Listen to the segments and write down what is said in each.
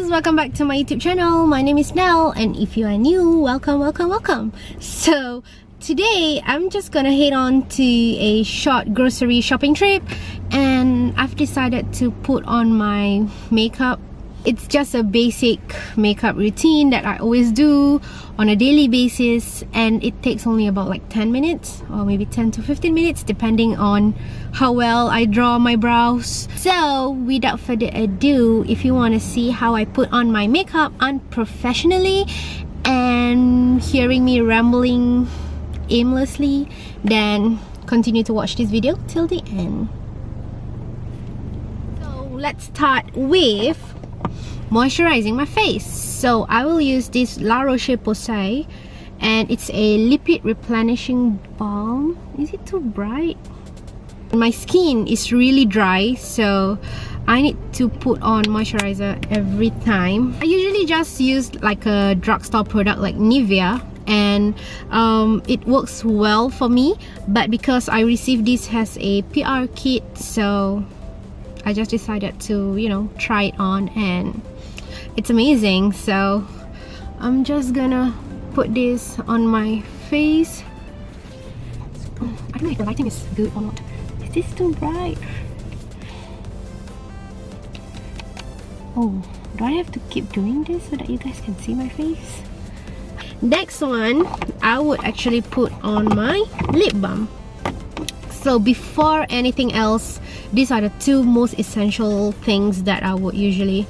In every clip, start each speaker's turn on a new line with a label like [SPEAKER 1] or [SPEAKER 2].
[SPEAKER 1] guys, welcome back to my YouTube channel. My name is Nell, and if you are new, welcome. So today I'm just gonna head on to a short grocery shopping trip, and I've decided to put on my makeup. It's just a basic makeup routine that I always do on a daily basis, and it takes only about like 10 minutes or maybe 10 to 15 minutes depending on how well I draw my brows. So without further ado, if you want to see how I put on my makeup unprofessionally and hearing me rambling aimlessly, then continue to watch this video till the end. So let's start with moisturizing my face. So I will use this La Roche-Posay, and it's a lipid replenishing balm. Is it too bright? My skin is really dry, so I need to put on moisturizer every time. I usually just use like a drugstore product like Nivea, and it works well for me, but because I received this as a PR kit, so I just decided to, you know, try it on, and it's amazing. So I'm just gonna put this on my face. I don't know if the lighting is good or not. Is this too bright? Oh, do I have to keep doing this so that you guys can see my face? Next one, I would actually put on my lip balm. So before anything else, these are the two most essential things that I would usually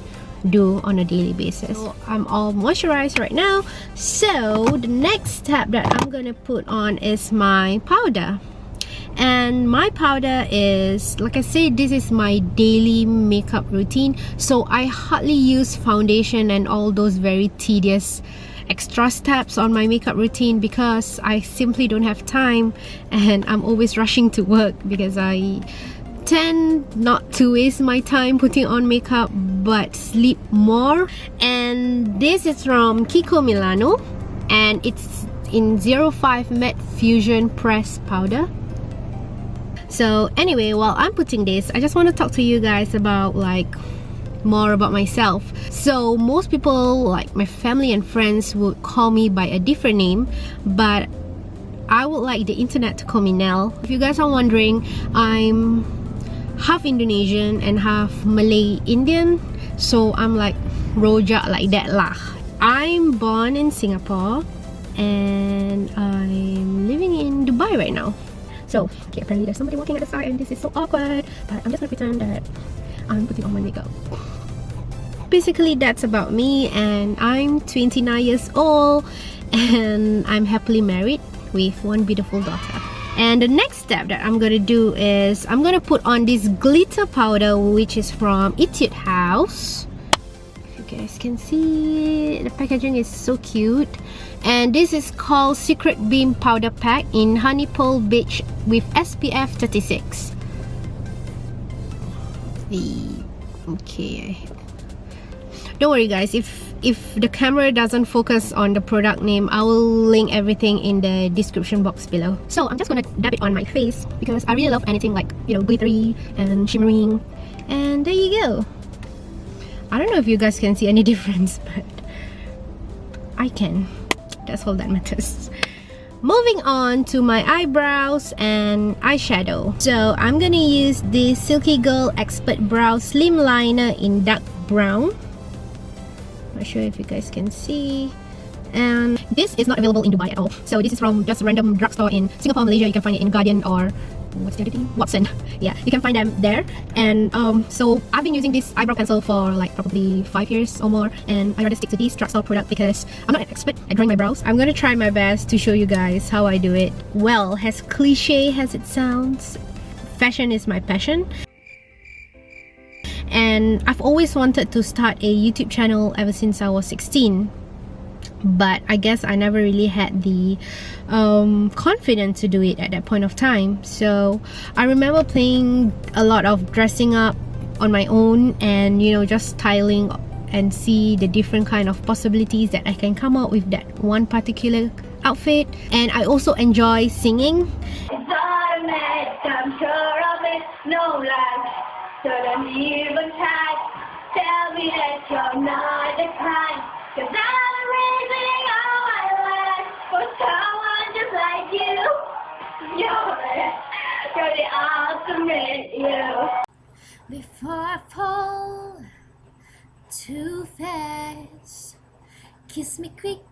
[SPEAKER 1] do on a daily basis. So I'm all moisturized right now. So the next step that I'm gonna put on is my powder. And my powder is, like I said, this is my daily makeup routine. So I hardly use foundation and all those very tedious extra steps on my makeup routine because I simply don't have time, and I'm always rushing to work because I tend not to waste my time putting on makeup but sleep more. And this is from Kiko Milano, and it's in 05 Matte Fusion Press Powder. So anyway, while I'm putting this, I just want to talk to you guys about more about myself. So most people, like my family and friends, would call me by a different name, but I would like the internet to call me Nell. If you guys are wondering, I'm half Indonesian and half Malay Indian, so I'm like rojak like that lah. I'm born in Singapore and I'm living in Dubai right now. So okay, apparently there's somebody walking at the side and this is so awkward, but I'm just gonna pretend that I'm putting on my makeup. Basically that's about me, and I'm 29 years old and I'm happily married with one beautiful daughter. And the next step that I'm gonna do is I'm gonna put on this glitter powder, which is from Etude House. If you guys can see, the packaging is so cute. And this is called Secret Beam Powder Pack in Honey Pearl Beige with SPF 36. Okay, don't worry guys, if the camera doesn't focus on the product name, I will link everything in the description box below. So I'm just gonna dab it on my face because I really love anything like, you know, glittery and shimmering. And there you go. I don't know if you guys can see any difference, but I can. That's all that matters. Moving on to my eyebrows and eyeshadow. So I'm gonna use the Silky Girl Expert Brow Slim Liner in dark brown. Not sure if you guys can see. And this is not available in Dubai at all. So this is from just a random drugstore in Singapore, Malaysia. You can find it in Guardian or what's the other thing? Watson. Yeah, you can find them there. And so I've been using this eyebrow pencil for like probably 5 years or more, and I rather stick to this drugstore product because I'm not an expert at drawing my brows. I'm gonna try my best to show you guys how I do it. Well, as cliche as it sounds, fashion is my passion. And I've always wanted to start a YouTube channel ever since I was 16. But I guess I never really had the confidence to do it at that point of time. So I remember playing a lot of dressing up on my own, and you know, just styling and see the different kind of possibilities that I can come up with that one particular outfit. And I also enjoy singing.
[SPEAKER 2] It's automatic, I'm sure of it, no lie. So don't even try, tell me that you're not time. 'Cause I'm raising all my life for someone just like you. You're the ultimate you.
[SPEAKER 3] Before I fall too fast, kiss me quick,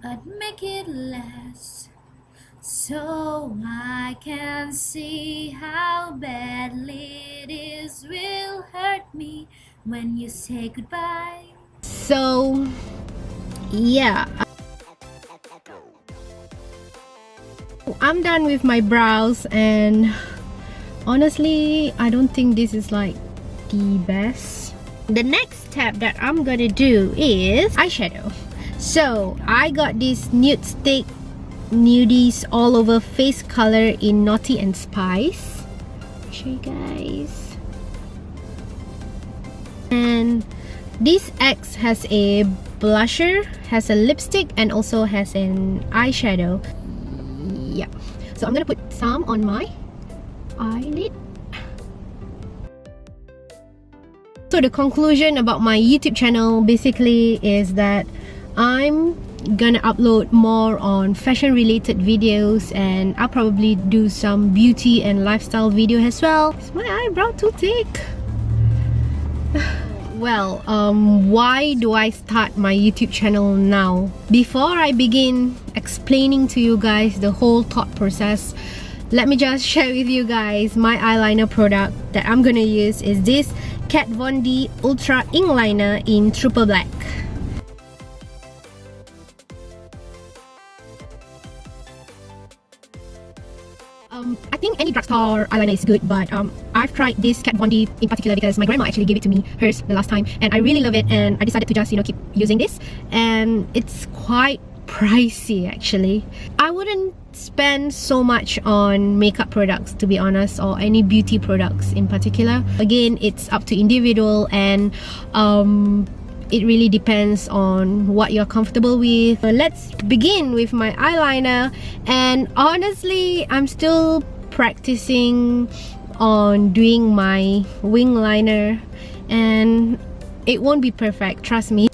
[SPEAKER 3] but make it last, so I can see how badly this will hurt me when you say goodbye.
[SPEAKER 1] So yeah, I'm done with my brows, and honestly I don't think this is like the best. The next step that I'm gonna do is eyeshadow. So I got this nude stick nudies all over face color in Naughty and Spice. I'll show you guys. And this X has a blusher, has a lipstick, and also has an eyeshadow. Yeah, so I'm gonna put some on my eyelid. So the conclusion about my YouTube channel basically is that I'm gonna upload more on fashion related videos, and I'll probably do some beauty and lifestyle video as well. Is my eyebrow too thick? Well, why do I start my YouTube channel now? Before I begin explaining to you guys the whole thought process, let me just share with you guys my eyeliner product that I'm gonna use is this Kat Von D Ultra Ink Liner in Triple Black. I think any drugstore eyeliner is good, but I've tried this Kat Von D in particular because my grandma actually gave it to me, hers, the last time, and I really love it, and I decided to just, keep using this. And it's quite pricey actually. I wouldn't spend so much on makeup products, to be honest, or any beauty products in particular. Again, it's up to individual, and it really depends on what you're comfortable with. Let's begin with my eyeliner, and honestly I'm still practicing on doing my wing liner, and it won't be perfect, trust me.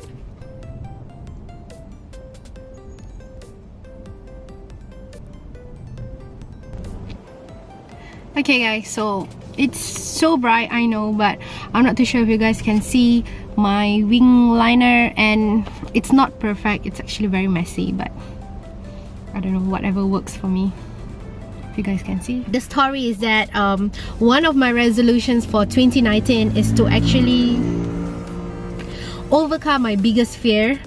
[SPEAKER 1] Okay guys, so it's so bright, I know, but I'm not too sure if you guys can see my wing liner, and it's not perfect, it's actually very messy, but I don't know, whatever works for me. If you guys can see. The story is that one of my resolutions for 2019 is to actually overcome my biggest fear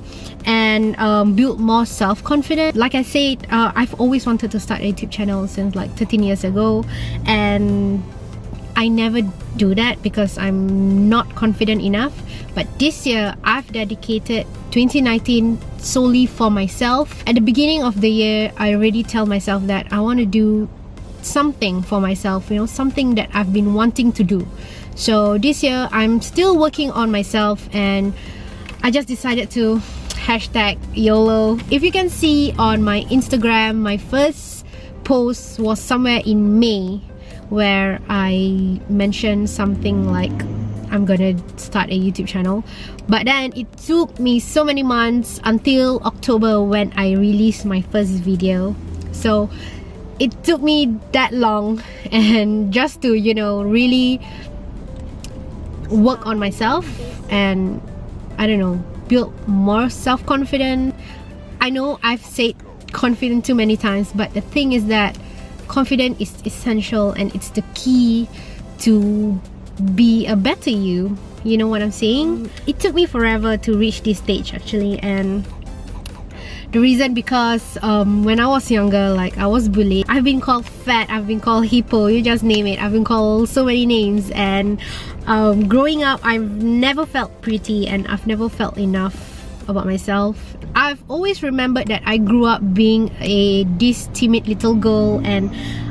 [SPEAKER 1] and build more self-confidence. Like I said, I've always wanted to start a YouTube channel since like 13 years ago, and I never do that because I'm not confident enough. But this year, I've dedicated 2019 solely for myself. At the beginning of the year, I already tell myself that I want to do something for myself, something that I've been wanting to do. So this year, I'm still working on myself, and I just decided to hashtag YOLO. If you can see on my Instagram, my first post was somewhere in May, where I mentioned something like I'm gonna start a YouTube channel. But then it took me so many months until October when I released my first video. So it took me that long, and just to really work on myself and I don't know, build more self-confidence. I know I've said confident too many times, but the thing is that confidence is essential, and it's the key to be a better you. You know what I'm saying? It took me forever to reach this stage actually, and the reason because when I was younger, like, I was bullied. I've been called fat, I've been called hippo, you just name it. I've been called so many names, and growing up I've never felt pretty, and I've never felt enough about myself. I've always remembered that I grew up being this timid little girl, and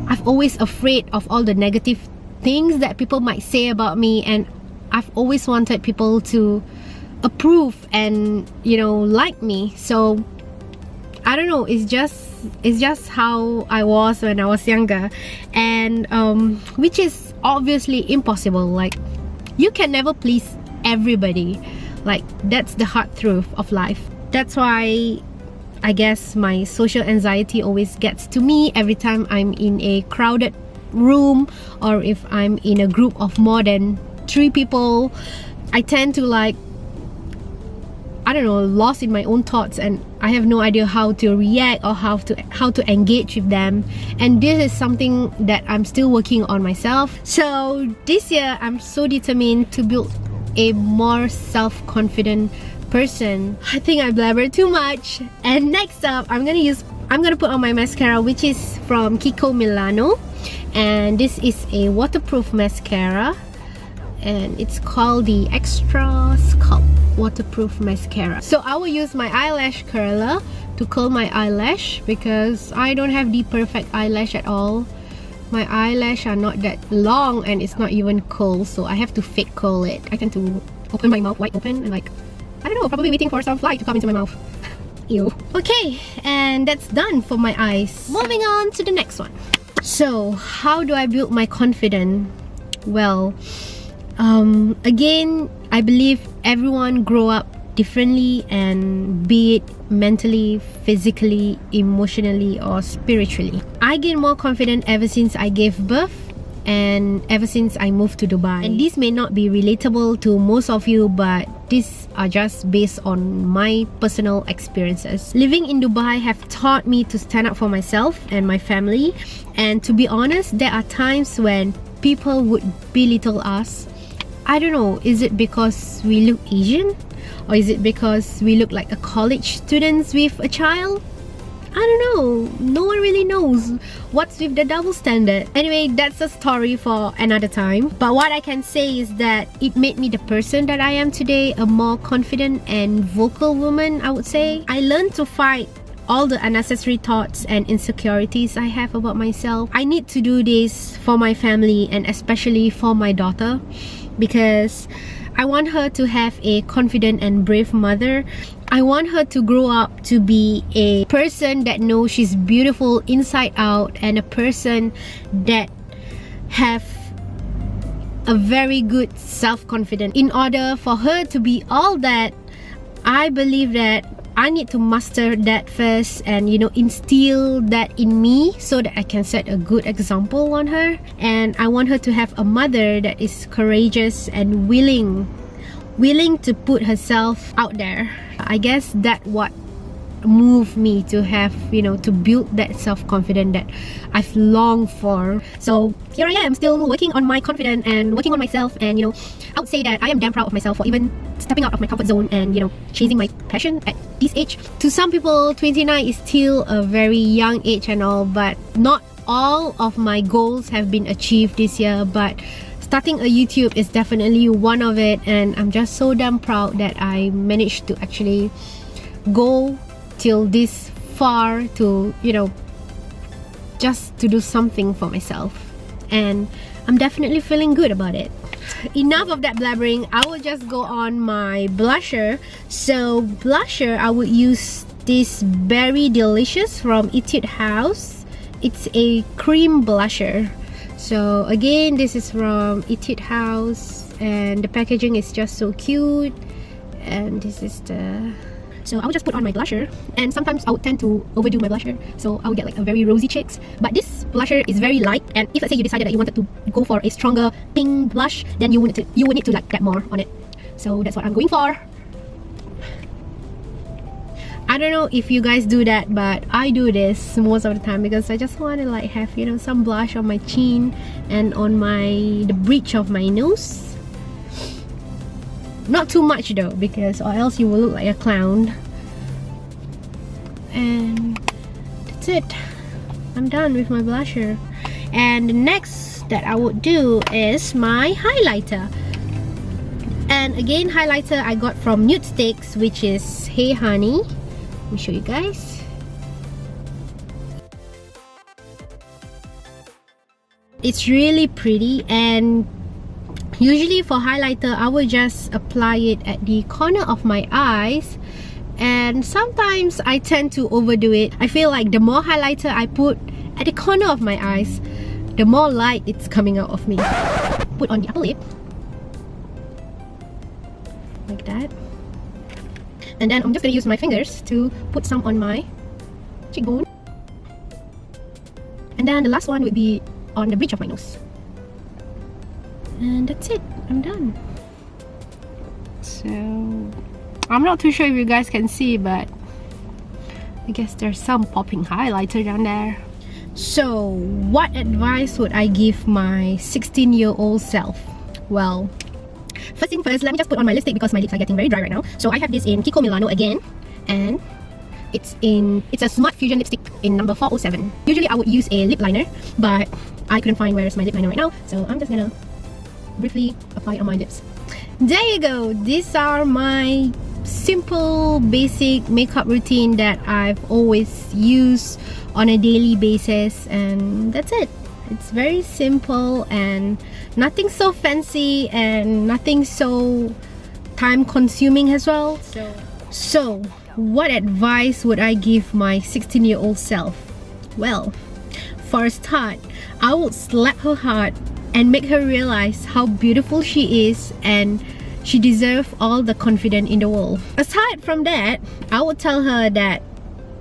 [SPEAKER 1] I've always afraid of all the negative things that people might say about me, and I've always wanted people to approve and like me. So I don't know, it's just how I was when I was younger, and which is obviously impossible. Like, you can never please everybody. Like, that's the hard truth of life. That's why I guess my social anxiety always gets to me every time I'm in a crowded room, or if I'm in a group of more than 3 people. I tend to, like, I don't know, lost in my own thoughts, and I have no idea how to react or how to engage with them. And this is something that I'm still working on myself. So this year I'm so determined to build a more self-confident person. I think I blabbered too much. And next up, I'm gonna put on my mascara, which is from Kiko Milano, and this is a waterproof mascara, and it's called the Extra Sculpt Waterproof Mascara. So I will use my eyelash curler to curl my eyelash, because I don't have the perfect eyelash at all. My eyelash are not that long, and it's not even curled, so I have to fake curl it. I tend to open my mouth wide open and, like, I don't know, probably waiting for some fly to come into my mouth. Ew. Okay, and that's done for my eyes. Moving on to the next one. So how do I build my confidence? Well, again, I believe everyone grow up differently, and be it mentally, physically, emotionally, or spiritually. I gained more confident ever since I gave birth, and ever since I moved to Dubai. And this may not be relatable to most of you, but these are just based on my personal experiences. Living in Dubai have taught me to stand up for myself and my family. And to be honest, there are times when people would belittle us. I don't know, is it because we look Asian? Or is it because we look like a college student with a child? I don't know. No one really knows what's with the double standard. Anyway, that's a story for another time. But what I can say is that it made me the person that I am today, a more confident and vocal woman, I would say. I learned to fight all the unnecessary thoughts and insecurities I have about myself. I need to do this for my family, and especially for my daughter, because I want her to have a confident and brave mother. I want her to grow up to be a person that knows she's beautiful inside out, and a person that have a very good self-confidence. In order for her to be all that, I believe that I need to master that first, and instill that in me, so that I can set a good example on her. And I want her to have a mother that is courageous and willing to put herself out there. I guess that what moved me to have, to build that self-confidence that I've longed for. So here I am, still working on my confidence and working on myself. And I would say that I am damn proud of myself for even stepping out of my comfort zone and chasing my passion at this age. To some people, 29 is still a very young age and all, but not all of my goals have been achieved this year. But starting a YouTube is definitely one of it, and I'm just so damn proud that I managed to actually go till this far to just to do something for myself, and I'm definitely feeling good about it. Enough of that blabbering, I will just go on my blusher. So blusher, I would use this Berry Delicious from Etude House. It's a cream blusher. So again, this is from Etude House, and the packaging is just so cute. And this is the... So I would just put on my blusher, and sometimes I would tend to overdo my blusher, so I would get like a very rosy cheeks. But this blusher is very light, and if let's say you decided that you wanted to go for a stronger pink blush, then you would need to like get more on it. So that's what I'm going for. I don't know if you guys do that, but I do this most of the time because I just want to like have some blush on my chin and on the bridge of my nose. Not too much though, because or else you will look like a clown. And that's it. I'm done with my blusher. And the next that I would do is my highlighter. And again, highlighter I got from Nude Sticks, which is Hey Honey. Let me show you guys. It's really pretty, and usually for highlighter, I will just apply it at the corner of my eyes, and sometimes I tend to overdo it. I feel like the more highlighter I put at the corner of my eyes, the more light it's coming out of me. Put on the upper lip. like that. And then I'm just gonna use my fingers to put some on my cheekbone. And then the last one would be on the bridge of my nose. And that's it. I'm done. So I'm not too sure if you guys can see, but I guess there's some popping highlighter down there. So what advice would I give my 16-year-old self? Well, first thing first, let me just put on my lipstick because my lips are getting very dry right now. So I have this in Kiko Milano again, and it's a Smart Fusion lipstick in number 407. Usually I would use a lip liner, but I couldn't find where's my lip liner right now, so I'm just gonna briefly apply it on my lips. There you go. These are my simple basic makeup routine that I've always used on a daily basis, and that's it. It's very simple and nothing so fancy and nothing so time consuming as well. So what advice would I give my 16-year-old self? Well, for a start, I would slap her hard and make her realize how beautiful she is and she deserves all the confidence in the world. Aside from that, I would tell her that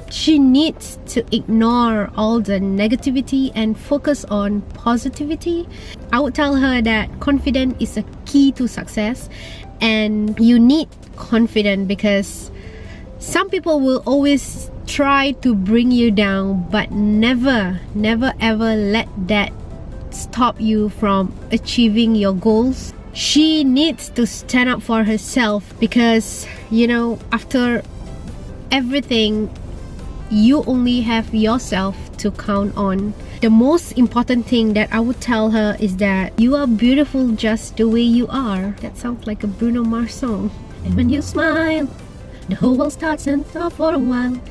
[SPEAKER 1] she needs to ignore all the negativity and focus on positivity. I would tell her that confidence is a key to success, and you need confidence because some people will always try to bring you down, but never ever let that stop you from achieving your goals. She needs to stand up for herself because, you know, after everything, you only have yourself to count on. The most important thing that I would tell her is that you are beautiful just the way you are. That sounds like a Bruno Mars song. And when you smile, the whole world starts and stops for a while,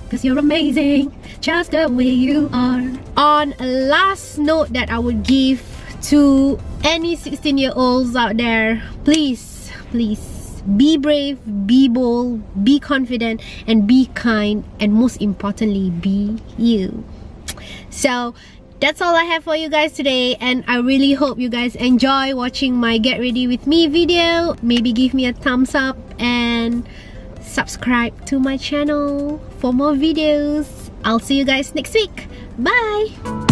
[SPEAKER 1] cause you're amazing just the way you are. On a last note that I would give to any 16-year-olds out there, please be brave, be bold, be confident, and be kind, and most importantly, be you. So that's all I have for you guys today, and I really hope you guys enjoy watching my Get Ready With Me video. Maybe give me a thumbs up and subscribe to my channel for more videos. I'll see you guys next week. Bye!